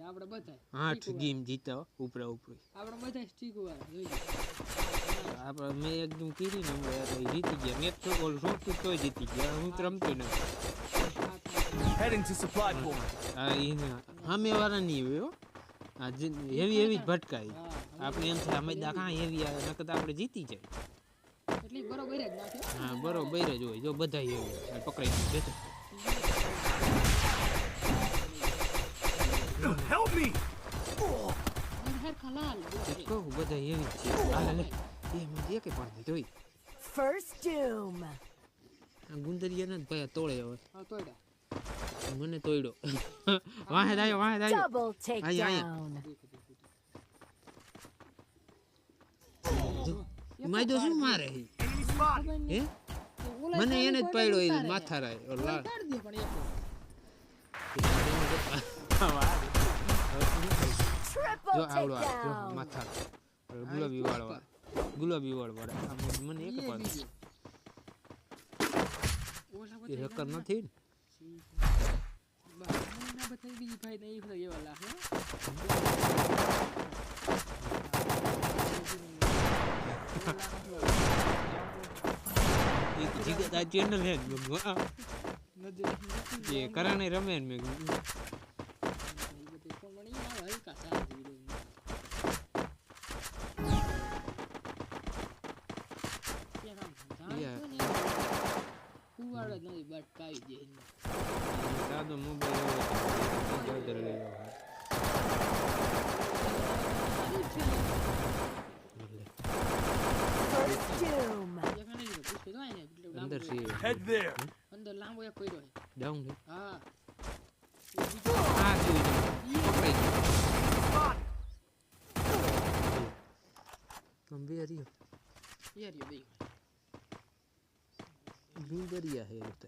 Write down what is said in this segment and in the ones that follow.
આપણે બધા 8 ગેમ જીતા ઉપરા ઉપરી આપણે બધા સ્ટીક વાળા જોઈ આપણે મેં એકદમ કીધી ને હમણાં જીતી ગયા મેં તો ઓલ રોટી તોય જીતી ગયા હું તો રમતો નથી Heading to supply point. આ એને સામે વાળા નહીં હોય આ હેવી હેવી જ ભટકાય આપણે એમ છે આ મેદા કાં હેવી આવે નકર આપણે જીતી જાય એટલે બરોબર જ નાખે હા બરોબર જ હોય જો બધા હેવી પકડાઈ બેઠો Help me! હર ખલાલ કહું બધા હેવી છે હાલ લે એ મને એક પણ જોઈ First doom. આ ગુંદરિયાને જ ભાઈ તોડે હવે હા તોડ્યા મને તોડ્યો વાહે દાયો Double takedown. માયદો શું મારે હે Enemy spotted. હે મને એને જ પાડ્યો એ માથા રાય ઓલા કાઢ દે પણ એક Triple જો આવડો જો takedown. માથા ગુલાબી વાળો મને એક પાડ ઓલા એ હકર નથી ને ના બતાવી બીજી ભાઈ નહીં બધા એવા લાગે એક જીગત આ ચેનલ હે જે કરણે રમે ને મેં હલકા સારા કુવાડ જ નથી બટ કાઈ દે સાદો મોબાઈલ લઈ લો First doom. અંદર છે Head there. અંદર લાંબો એક પડ્યો છે ડાઉન હે હા આ જોઈ પકડાઈ ગયો Spot. તમે બે રહ્યો યાર યો બે ગુંદરિયા હે ઉતે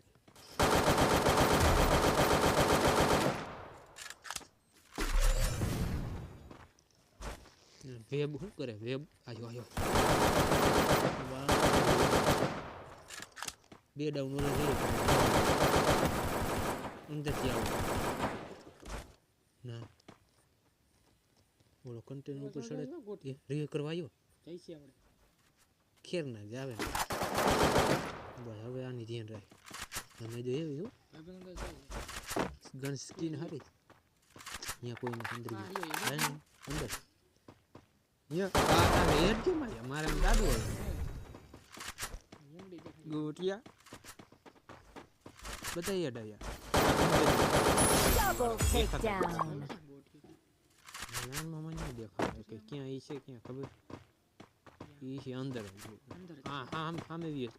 વેબ શું કરે વેબ આયો બે ડાઉન ઓલે છે અંદરથી આવો ના ઓલો કન્ટેનર ઉપર ચડે રે કરવા આવ્યો જઈ છે આપણે ખેર ના જ આવે બસ હવે આની ધ્યાન રાખ તમે જો એવી હો ગન સ્કીન હારી અહીંયા કોઈ નથી અંદર અંદર આ હેર કેમ આવ્યા મારે દાદુ ગોટિયા બધા હેડ આવ્યા Double takedown. લાનમાં મને નહીં દેખાય કે ક્યાં ઈ છે ક્યાં ખબર ઈ છે અંદર હા હા સામે વી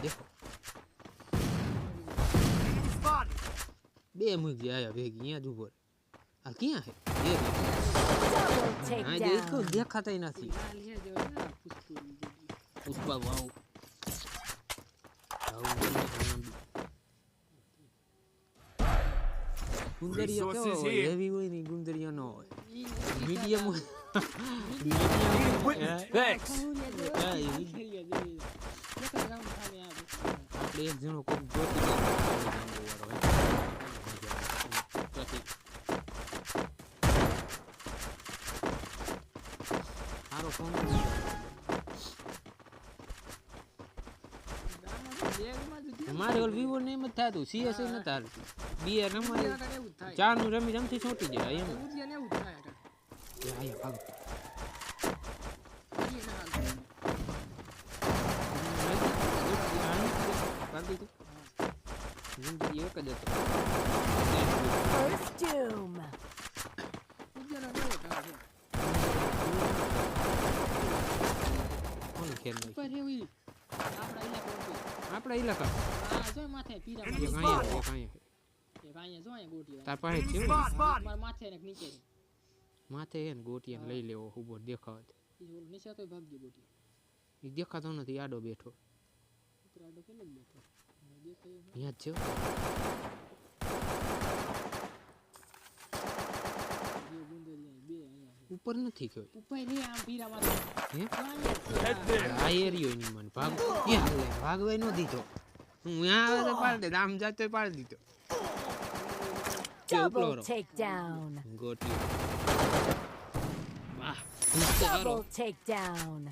દેખો Enemy spotted. બે મુગી આયા ભેગી અહીંયા જ ઉભો આ ક્યાં હે Double હા દેખો takedown. દેખાતા નથી લાલ હે જો ના પુષ્પુરી પુષ્પા વાવ ગુંદરિયા Resources કેવો here. હેવી હોય ને ગુંદરિયા નો હોય મીડિયમ હોય Need equipment. Thanks. આપણે એક જણો કોક જોતી સારો ફોન મારે ઓલ વિવો ને એમ જ થતું સીએસ ન થાતું બે રમાય ચાર નું રમથી છોટી જાય એમ આયા ભાગ જિંદગી એક જ હતો First doom. કોણ ખેર નહીં આપણા ઇલાકા તાર પાસે છે Spot. Spotted. માથે હે ને ગોટિયા લઈ લેવો ઉભો દેખાવ એ દેખાતો નથી આડો બેઠો અહીંયા જ છે ઉપર નથી ગયો હે Head there. આ એરિયો ની મન ભાગ ક્યાં હાલે ભાગવાય નો દીધો હું ત્યાં આવે તો પાડ દે આમ જાતે પાડ દીધો ગોટીઓ ઉપલો Double રહો takedown. ગોટીઓ વાહ ગુંદર હારો Double takedown.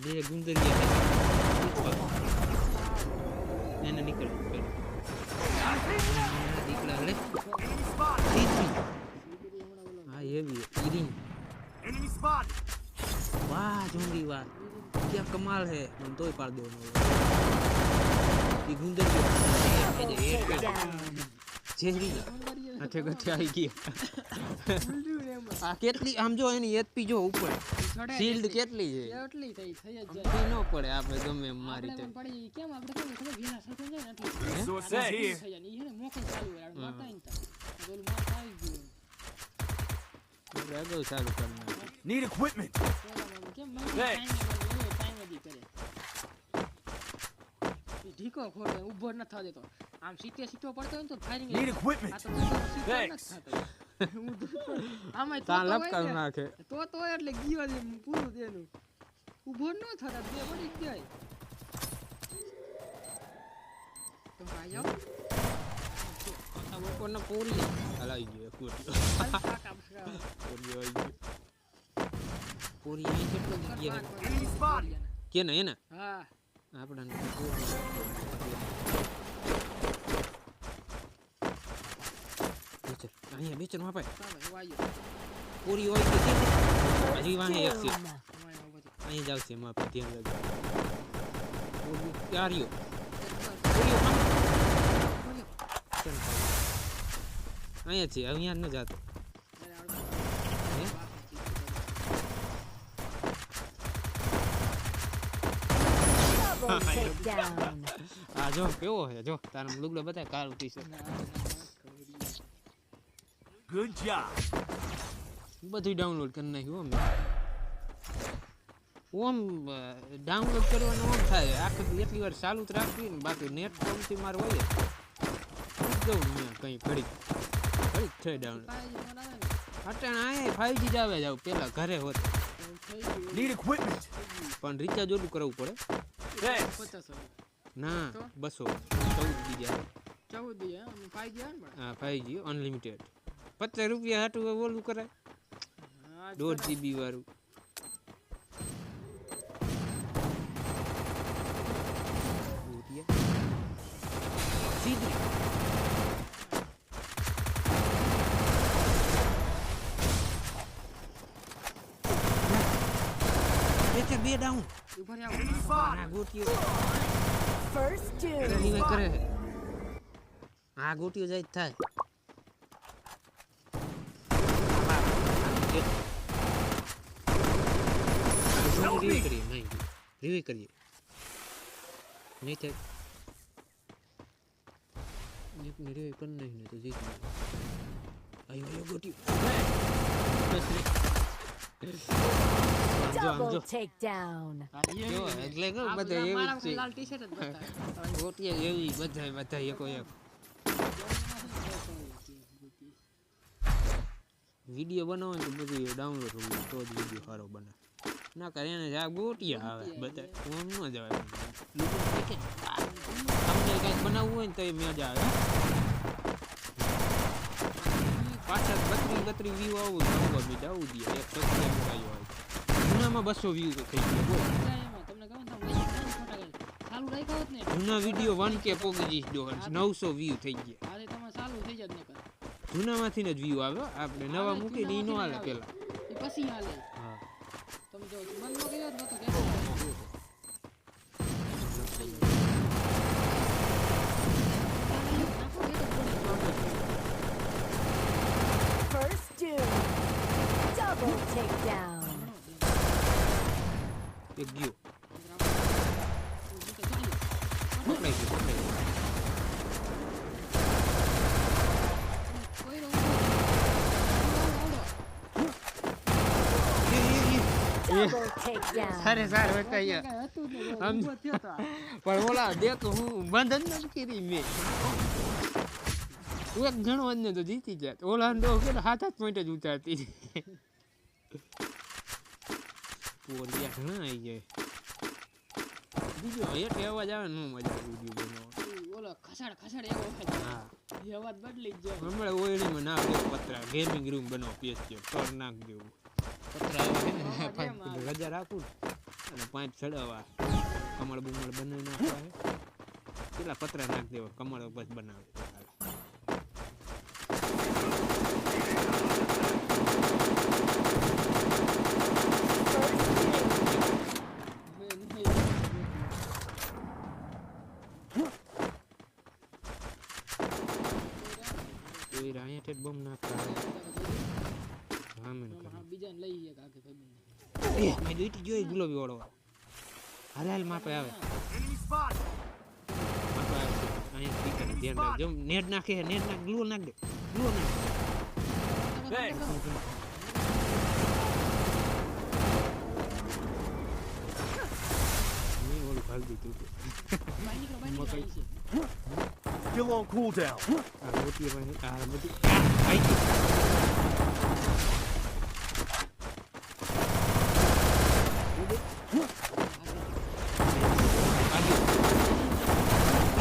બે ગુંદર ગયા એને નીકળો દીકડા લે Enemy spotted. તીસરી હા એવી ઈરિંગ Enemy spotted. વાહ જોંગી વાહ ક્યાં કમાલ હે મને તોય પાડ દેવાનો ઈ ગુંદર Double ગયો takedown. જેરી આઠે ગઠે આવી ગયા આ કેટલી આમ જો એની એચપી જો ઉપર શીલ્ડ કેટલી છે એટલી થઈ જ જાય આમથી ન પડે આપણે ગમે એમ મારી આપણે તે પણ પડી કેમ આપણે ખબર વેલા સટન જાય ને એટલે Resources થઈ here. જાય ને ઈ હે ને મોકે ચાલુ હોય આપણે મારતા ને તા ઓલું મારતા આવી ગયું આપણે અગાઉ ચાલુ કરી નાખ્યું Need equipment. પેલામાં કેમ Thanks. ટાઈમ જ કરે ઈ ઢીકો ખોટે ઊભો ન થવા દેતો આમ સીટો પડતો હોય ને તો ફાયરિંગ Need equipment. આ તો સીટો ન Thanks. થતો આમાં તા લપકાવી નાખે તો એટલે ગયો છે પૂરું દેનું ઊભો ન થતા બે પડી જાય તો ભાઈઓ આ બપોરના પૂરી હલાવી ગયો પૂરી કાકા બસરા પૂરી આવી ગયો પૂરી અહીં કેટલો જગ્યા Enemy spotted. કે ને એને હા આપણા અહીંયા બેચર માં પાય સામે વાયો પૂરી હોય તો હજી વાહે એક છે Doom. અમાય આવો બધી અહીં જ આવશે એમાં આપણે ધ્યાન રાખજો પૂરી ક્યાર્યો અહીંયા છે અહીંયા ન જાતો Double takedown. આ જો કેવો છે જો તારા લુગડો બતાય કાળું ટી-શર્ટ Good job. બધું ડાઉનલોડ કરી નાખ્યું ઓમ ડાઉનલોડ કરવાનું ઓમ થાય આખી એટલી વાર ચાલુ જ રાખવી ને બાકી નેટ કોમથી મારે હોય જવું ને કંઈ ઘડી થઈ ડાઉનલોડ અટાણે આયા 5G જ આવે જાવ પેલા ઘરે હોત Need equipment. પણ રિચાર્જ ઓલું કરવું પડે Thanks. ના 200 14 બીજા 14 5 ગયા ને હા 5G અનલિમિટેડ 50 રૂપિયા હાટું ઓલું કરાય 1.5 GB વાળું સીધી બેચર બે ડાઉન ઉપર આવો Enemy spotted. આ ગોટીઓ First doom. રીવાઈ કરે છે આ ગોટીઓ જાય જ થાય રિવાઈ કરીએ નહીં રિવાઈ કરીએ નહીં થાય એકને રિવાઈ કરી નાખીને તો જીતી આયો આયો ગોટીઓ Double takedown. જો એટલે કે બધા એવી જ મારા છે લાલ ટી-શર્ટ જ બતાવે ગોટીઓ એવી બધા એકો એક વિડીયો બનાવો ને તો બધું ડાઉનલોડ કરવું તો જ વિડીયો સારો બને ના કરે એને આ ગોટિયા આવે બધા આમ ન જવાય તમને કંઈક બનાવવું હોય ને તો એ મજા આવે પાછા 32 વ્યૂ આવું નંબર મીટ આવું દે એક સબસ્ક્રાઇબ આવ્યો હોય જૂનામાં 200 વ્યૂ થઈ ગયો બોલ તમને કહું તો ચાલુ રાખ્યો હોત ને જૂના વિડીયો 1K પોગી જઈશ 900 વ્યૂ થઈ ગયા આજે તમે ચાલુ થઈ જાય ને કર જૂનામાંથી જ વ્યૂ આવે આપણે નવા મૂકીને ઈ નો હાલે પેલા એ પછી હાલે હા તમે જો બંધ નો કર્યો તો કે First doom. Double takedown. એક ગયો પકડાઈ ગયો Double takedown. સારે બતાઈએ હતું ને થયો તો પણ ઓલા દેખ હું બંધ જ નથી કરી મેં એક ઘણો ને તો જીતી જાત ઓલા નો કે 7 પોઈન્ટ જ ઉતારતી પોરિયા ઘણા આવી જાય એટલે અવાજ આવે ને મજા આવે વિડીયો બનાવવાનો. ઓલો ખસાડ એવો અવાજ. હા એ અવાજ બદલી જ જાય. હમણાં ઓયડીમાં નાખ દે પતરા ગેમિંગ રૂમ બનાવો PS4 પર નાખ દેવું પતરા આવે ને પાઇપ રજા રાખું અને પાઇપ ચડાવવા કમળ બુમળ બનાવી નાખવા હે કેટલા પતરા નાખ દેવા કમળ બસ બનાવે કોઈ રાયા ટેટ બોમ્બ નાખવા હા મેં બીજાને લઈ ગયા કાકે ભાઈ. એ મેં દોઈટી જોઈ ગુલાબી વાળો હાલ માપે આવે Enemy spot. માપે આવે અહીંયા સ્પીકર ધ્યાન રાખજો નેટ નાખે નેટ નાખ ગ્લુ નાખ દે ગ્લુ નાખ Thanks. મેં ઓલું ભાગ દીધું મકઈ Still on cooldown. આ મોટી ભાઈ આ બધી આઈ ગયું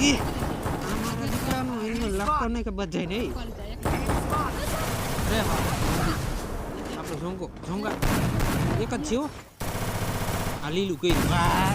અમારા દીકરાનો એનો લાગતો નહીં કે બધાય નહીં અરે હા આપણો ઝોંગા એક જ છે હો આ લીલું કઈ વાહ